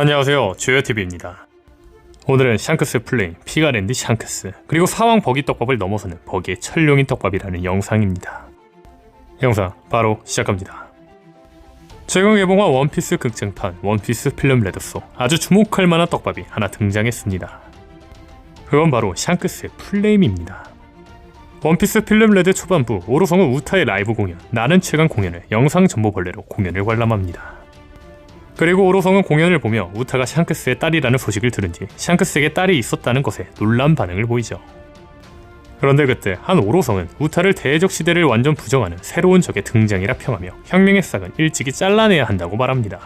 안녕하세요, 주요TV입니다. 오늘은 샹크스의 플레임, 피가랜드 샹크스, 그리고 사왕 버기 떡밥을 넘어서는 버기의 철룡인 떡밥이라는 영상입니다. 영상 바로 시작합니다. 최근 개봉한 원피스 극장판 원피스 필름 레드 속 아주 주목할 만한 떡밥이 하나 등장했습니다. 그건 바로 샹크스의 플레임입니다. 원피스 필름 레드 초반부 오로성은 우타의 라이브 공연 나는 최강 공연을 영상 전보벌레로 공연을 관람합니다. 그리고 오로성은 공연을 보며 우타가 샹크스의 딸이라는 소식을 들은 뒤 샹크스에게 딸이 있었다는 것에 놀란 반응을 보이죠. 그런데 그때 한 오로성은 우타를 대적 시대를 완전 부정하는 새로운 적의 등장이라 평하며 혁명의 싹은 일찍이 잘라내야 한다고 말합니다.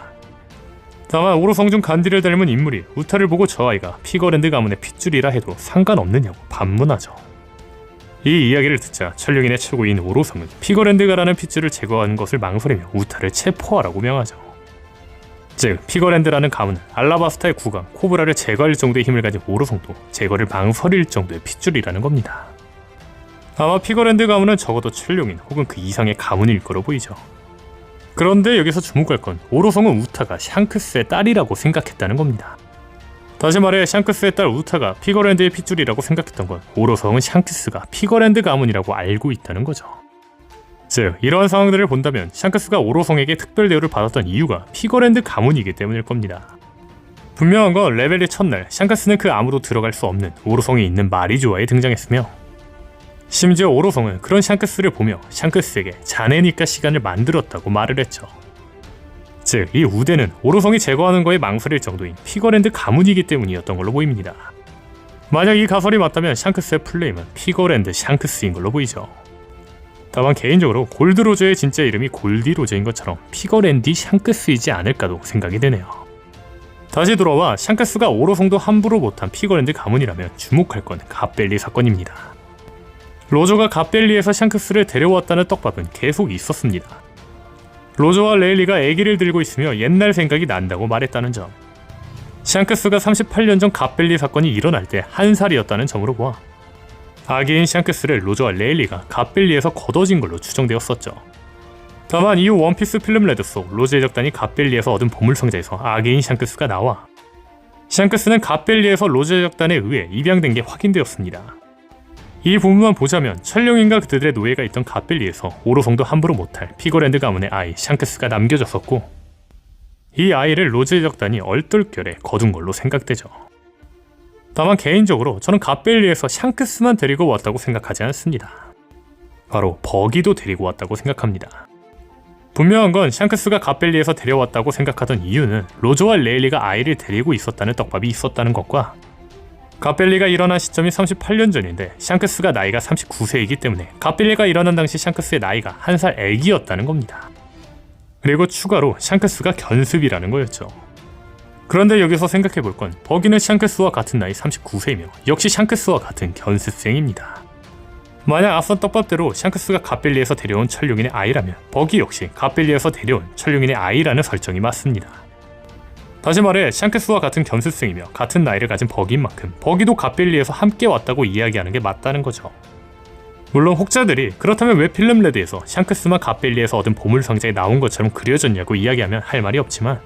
다만 오로성 중 간디를 닮은 인물이 우타를 보고 저 아이가 피거랜드 가문의 핏줄이라 해도 상관없느냐고 반문하죠. 이 이야기를 듣자 천룡인의 최고인 오로성은 피거랜드가라는 핏줄을 제거하는 것을 망설이며 우타를 체포하라고 명하죠. 즉 피거랜드라는 가문은 알라바스타의 국왕 코브라를 제거할 정도의 힘을 가진 오로성도 제거를 망설일 정도의 핏줄이라는 겁니다. 아마 피거랜드 가문은 적어도 천룡인 혹은 그 이상의 가문일 거로 보이죠. 그런데 여기서 주목할 건 오로성은 우타가 샹크스의 딸이라고 생각했다는 겁니다. 다시 말해 샹크스의 딸 우타가 피거랜드의 핏줄이라고 생각했던 건 오로성은 샹크스가 피거랜드 가문이라고 알고 있다는 거죠. 즉 이러한 상황들을 본다면 샹크스가 오로성에게 특별 대우를 받았던 이유가 피거랜드 가문이기 때문일 겁니다. 분명한 건 레벨의 첫날 샹크스는 그 아무도 들어갈 수 없는 오로성이 있는 마리조아에 등장했으며 심지어 오로성은 그런 샹크스를 보며 샹크스에게 자네니까 시간을 만들었다고 말을 했죠. 즉 이 우대는 오로성이 제거하는 거에 망설일 정도인 피거랜드 가문이기 때문이었던 걸로 보입니다. 만약 이 가설이 맞다면 샹크스의 플레임은 피거랜드 샹크스인 걸로 보이죠. 다만 개인적으로 골드로저의 진짜 이름이 골디로저인 것처럼 피거랜디 샹크스이지 않을까도 생각이 되네요. 다시 돌아와 샹크스가 오로성도 함부로 못한 피거랜드 가문이라면 주목할 건 갓벨리 사건입니다. 로저가 갓벨리에서 샹크스를 데려왔다는 떡밥은 계속 있었습니다. 로저와 레일리가 아기를 들고 있으며 옛날 생각이 난다고 말했다는 점, 샹크스가 38년 전 갓벨리 사건이 일어날 때 1살이었다는 점으로 보아 아기인 샹크스를 로저와 레일리가 갓벨리에서 걷어진 걸로 추정되었었죠. 다만 이후 원피스 필름 레드 속 로즈의 적단이 갓벨리에서 얻은 보물상자에서 아기인 샹크스가 나와 샹크스는 갓벨리에서 로즈의 적단에 의해 입양된 게 확인되었습니다. 이 부분만 보자면 천룡인과 그들의 노예가 있던 갓벨리에서 오로성도 함부로 못할 피거랜드 가문의 아이 샹크스가 남겨졌었고 이 아이를 로즈의 적단이 얼떨결에 거둔 걸로 생각되죠. 다만 개인적으로 저는 갓벨리에서 샹크스만 데리고 왔다고 생각하지 않습니다. 바로 버기도 데리고 왔다고 생각합니다. 분명한 건 샹크스가 갓벨리에서 데려왔다고 생각하던 이유는 로저와 레일리가 아이를 데리고 있었다는 떡밥이 있었다는 것과 갓벨리가 일어난 시점이 38년 전인데 샹크스가 나이가 39세이기 때문에 갓벨리가 일어난 당시 샹크스의 나이가 1살 애기였다는 겁니다. 그리고 추가로 샹크스가 견습이라는 거였죠. 그런데 여기서 생각해볼 건 버기는 샹크스와 같은 나이 39세이며 역시 샹크스와 같은 견습생입니다. 만약 앞선 떡밥대로 샹크스가 갓벨리에서 데려온 천룡인의 아이라면 버기 역시 갓벨리에서 데려온 천룡인의 아이라는 설정이 맞습니다. 다시 말해 샹크스와 같은 견습생이며 같은 나이를 가진 버기인 만큼 버기도 갓벨리에서 함께 왔다고 이야기하는 게 맞다는 거죠. 물론 혹자들이 그렇다면 왜 필름 레드에서 샹크스만 갓벨리에서 얻은 보물상자에 나온 것처럼 그려졌냐고 이야기하면 할 말이 없지만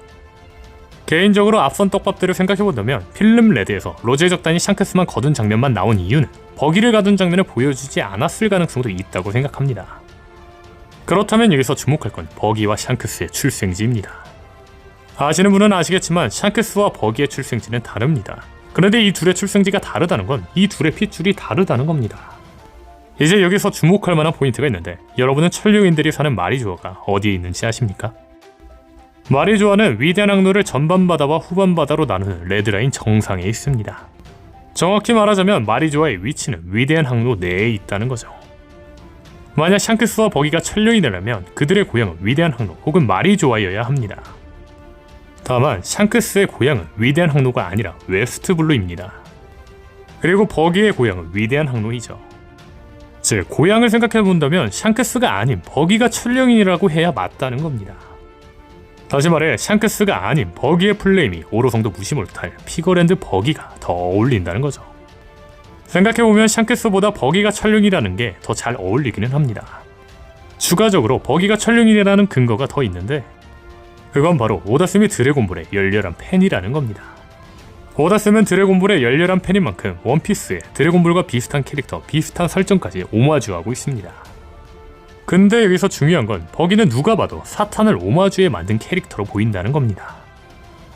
개인적으로 앞선 떡밥들을 생각해본다면 필름 레드에서 로즈의 적단이 샹크스만 거둔 장면만 나온 이유는 버기를 가둔 장면을 보여주지 않았을 가능성도 있다고 생각합니다. 그렇다면 여기서 주목할 건 버기와 샹크스의 출생지입니다. 아시는 분은 아시겠지만 샹크스와 버기의 출생지는 다릅니다. 그런데 이 둘의 출생지가 다르다는 건 이 둘의 핏줄이 다르다는 겁니다. 이제 여기서 주목할 만한 포인트가 있는데 여러분은 천룡인들이 사는 마리조아가 어디에 있는지 아십니까? 마리조아는 위대한 항로를 전반바다와 후반바다로 나누는 레드라인 정상에 있습니다. 정확히 말하자면 마리조아의 위치는 위대한 항로 내에 있다는 거죠. 만약 샹크스와 버기가 천룡이라면 그들의 고향은 위대한 항로 혹은 마리조아여야 합니다. 다만 샹크스의 고향은 위대한 항로가 아니라 웨스트블루입니다. 그리고 버기의 고향은 위대한 항로이죠. 즉 고향을 생각해본다면 샹크스가 아닌 버기가 천룡인이라고 해야 맞다는 겁니다. 다시 말해 샹크스가 아닌 버기의 플레임이 오로성도 무시 못할 피거랜드 버기가 더 어울린다는 거죠. 생각해보면 샹크스보다 버기가 천룡이라는 게 더 잘 어울리기는 합니다. 추가적으로 버기가 천룡이라는 근거가 더 있는데 그건 바로 오다스미 드래곤볼의 열렬한 팬이라는 겁니다. 오다스미는 드래곤볼의 열렬한 팬인 만큼 원피스에 드래곤볼과 비슷한 캐릭터, 비슷한 설정까지 오마주하고 있습니다. 근데 여기서 중요한 건 버기는 누가 봐도 사탄을 오마주에 만든 캐릭터로 보인다는 겁니다.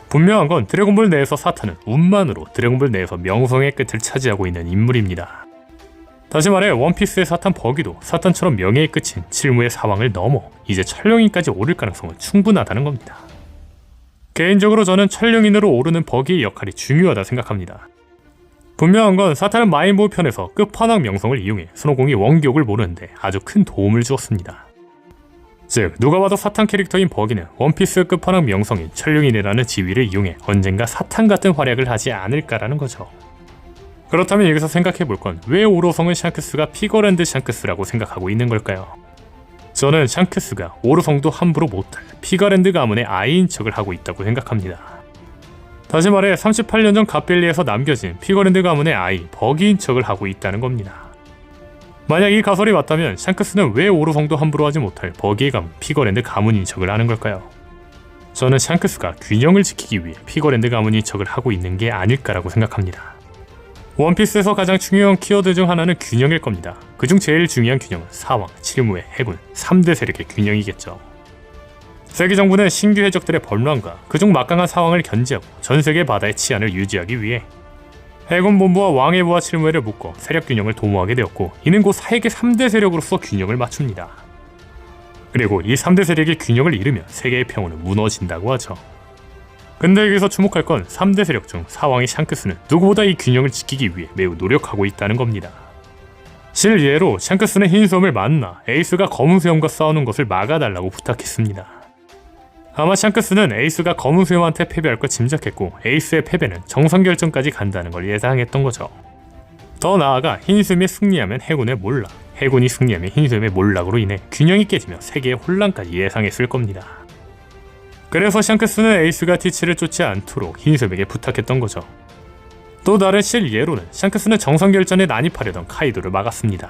분명한 건 드래곤볼 내에서 사탄은 운만으로 드래곤볼 내에서 명성의 끝을 차지하고 있는 인물입니다. 다시 말해 원피스의 사탄 버기도 사탄처럼 명예의 끝인 칠무의 사왕을 넘어 이제 천룡인까지 오를 가능성은 충분하다는 겁니다. 개인적으로 저는 천룡인으로 오르는 버기의 역할이 중요하다 생각합니다. 분명한 건 사탄은 마인보우 편에서 끝판왕 명성을 이용해 손오공이 원격을 모르는데 아주 큰 도움을 주었습니다. 즉 누가 봐도 사탄 캐릭터인 버기는 원피스 끝판왕 명성인 천룡인이라는 지위를 이용해 언젠가 사탄 같은 활약을 하지 않을까라는 거죠. 그렇다면 여기서 생각해볼 건 왜 오로성은 샹크스가 피거랜드 샹크스라고 생각하고 있는 걸까요? 저는 샹크스가 오로성도 함부로 못할 피거랜드 가문의 아이인 척을 하고 있다고 생각합니다. 다시 말해 38년 전 갓벨리에서 남겨진 피거랜드 가문의 아이 버기인 척을 하고 있다는 겁니다. 만약 이 가설이 맞다면 샹크스는 왜 오로성도 함부로 하지 못할 버기의 가문 피거랜드 가문인 척을 하는 걸까요? 저는 샹크스가 균형을 지키기 위해 피거랜드 가문인 척을 하고 있는 게 아닐까라고 생각합니다. 원피스에서 가장 중요한 키워드 중 하나는 균형일 겁니다. 그중 제일 중요한 균형은 사왕, 칠무의 해군, 3대 세력의 균형이겠죠. 세계 정부는 신규 해적들의 번란과 그중 막강한 사왕을 견제하고 전세계 바다의 치안을 유지하기 위해 해군 본부와 왕의 부와 칠무회를 묶어 세력 균형을 도모하게 되었고 이는 곧 세계 3대 세력으로서 균형을 맞춥니다. 그리고 이 3대 세력의 균형을 잃으면 세계의 평온은 무너진다고 하죠. 근데 여기서 주목할 건 3대 세력 중 사왕의 샹크스는 누구보다 이 균형을 지키기 위해 매우 노력하고 있다는 겁니다. 실예로 샹크스는 흰 수염을 만나 에이스가 검은 수염과 싸우는 것을 막아달라고 부탁했습니다. 아마 샹크스는 에이스가 검은 수염한테 패배할 걸 짐작했고 에이스의 패배는 정상결전까지 간다는 걸 예상했던 거죠. 더 나아가 흰 수염이 승리하면 해군의 몰락, 해군이 승리하면 흰 수염의 몰락으로 인해 균형이 깨지며 세계의 혼란까지 예상했을 겁니다. 그래서 샹크스는 에이스가 티치를 쫓지 않도록 흰수염에게 부탁했던 거죠. 또 다른 실예로는 샹크스는 정상결전에 난입하려던 카이도를 막았습니다.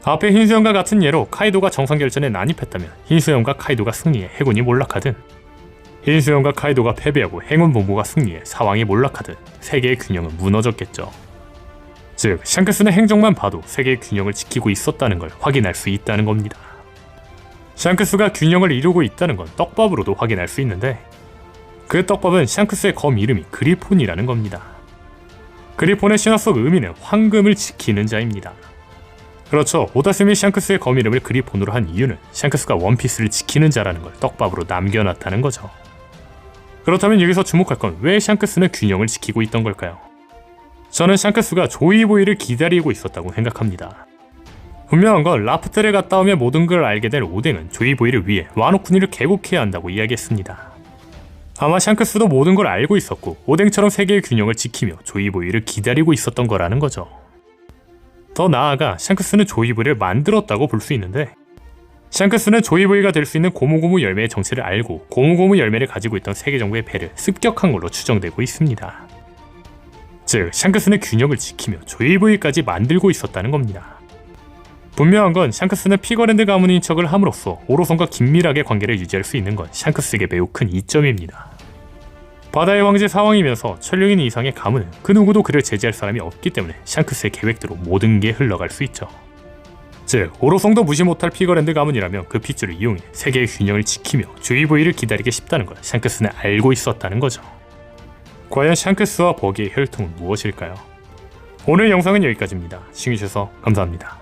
앞에 흰수염과 같은 예로 카이도가 정상결전에 난입했다면 흰수염과 카이도가 승리해 해군이 몰락하든 흰수염과 카이도가 패배하고 해군 본부가 승리해 사왕이 몰락하든 세계의 균형은 무너졌겠죠. 즉 샹크스는 행적만 봐도 세계의 균형을 지키고 있었다는 걸 확인할 수 있다는 겁니다. 샹크스가 균형을 이루고 있다는 건 떡밥으로도 확인할 수 있는데 그 떡밥은 샹크스의 검 이름이 그리폰이라는 겁니다. 그리폰의 신화 속 의미는 황금을 지키는 자입니다. 그렇죠. 오다스미 샹크스의 검 이름을 그리폰으로 한 이유는 샹크스가 원피스를 지키는 자라는 걸 떡밥으로 남겨놨다는 거죠. 그렇다면 여기서 주목할 건 왜 샹크스는 균형을 지키고 있던 걸까요? 저는 샹크스가 조이보이를 기다리고 있었다고 생각합니다. 분명한 건 라프텔에 갔다 오며 모든 걸 알게 된 오뎅은 조이보이를 위해 와노쿠니를 개국해야 한다고 이야기했습니다. 아마 샹크스도 모든 걸 알고 있었고 오뎅처럼 세계의 균형을 지키며 조이보이를 기다리고 있었던 거라는 거죠. 더 나아가 샹크스는 조이보이를 만들었다고 볼 수 있는데 샹크스는 조이보이가 될 수 있는 고무고무 열매의 정체를 알고 고무고무 열매를 가지고 있던 세계 정부의 배를 습격한 걸로 추정되고 있습니다. 즉 샹크스는 균형을 지키며 조이보이까지 만들고 있었다는 겁니다. 분명한 건 샹크스는 피거랜드 가문인 척을 함으로써 오로성과 긴밀하게 관계를 유지할 수 있는 건 샹크스에게 매우 큰 이점입니다. 바다의 왕제 사왕이면서 천룡인 이상의 가문은 그 누구도 그를 제지할 사람이 없기 때문에 샹크스의 계획대로 모든 게 흘러갈 수 있죠. 즉 오로성도 무시 못할 피거랜드 가문이라면 그 핏줄을 이용해 세계의 균형을 지키며 조이보이를 기다리기 쉽다는 걸 샹크스는 알고 있었다는 거죠. 과연 샹크스와 버기의 혈통은 무엇일까요? 오늘 영상은 여기까지입니다. 시청해주셔서 감사합니다.